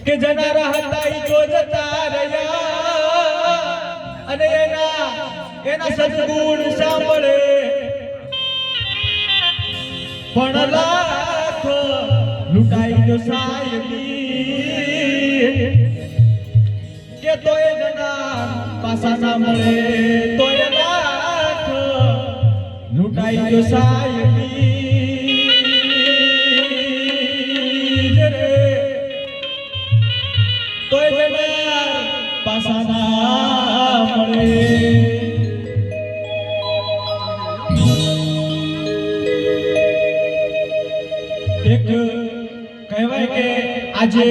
કે જનારા હતા ઈ જો જતા રહ્યા અને એના સદગુણ સાંભળે પણ લાખ લૂંટાઈ જો સાયલી કે તોય જનાર પાસા ના મળે તોય લાખ લૂંટાઈ જો સાયલી તોય જનાર પાસા ના મળે એક કહેવાય કે આજે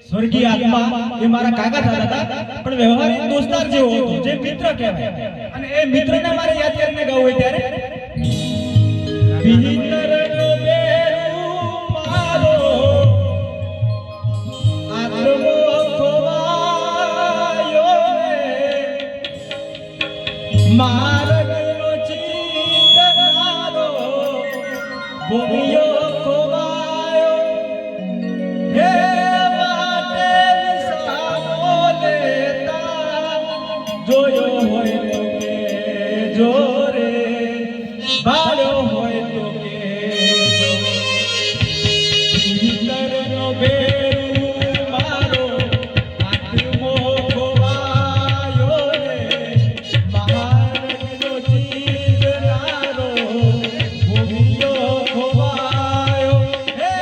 સ્વર્ગીય આત્મા એ મારા કાકા થતા હતા પણ વ્યવહારિક દોસ્તાર જેવો હતો જે મિત્ર કહેવાય અને એ મિત્રને મારે યાદ કરીને ગાવું હોય ત્યારે ભીતરનો બેરું મારો આત્મો ખોવાયો મારગનો ચિંતનારો ભૂમિયો જોયો હોય તો કે જોરે ભાળ્યો હોય તો કે ભીતરનો બેરું મારો આત્મો ખોવાયો રે મહારગનો ચીરનારો ભૂમિયો ખોવાયો હે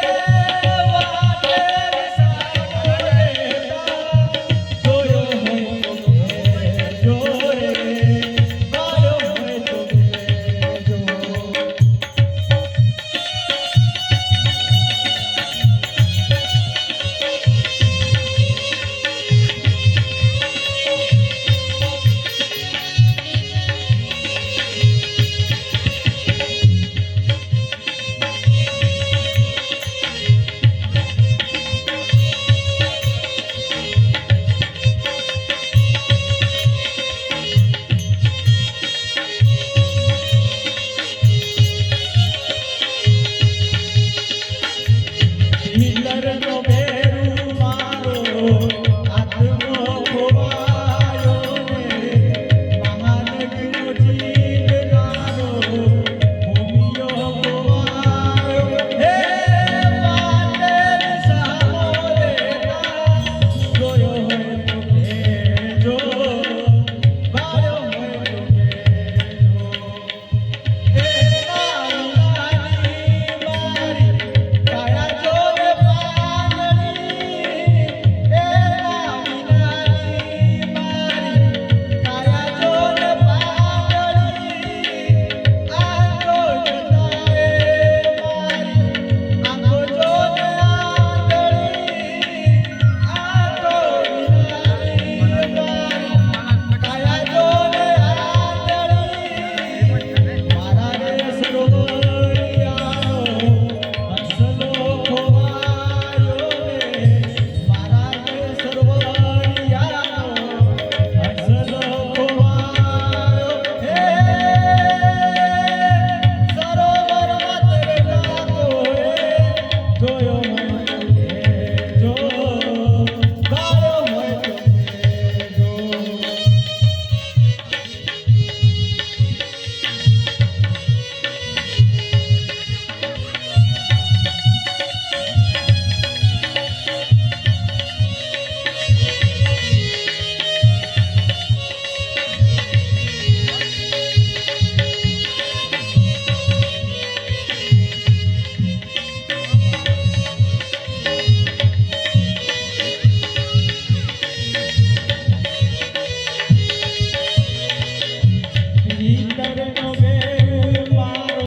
વાટે જોયો હોય Hitler no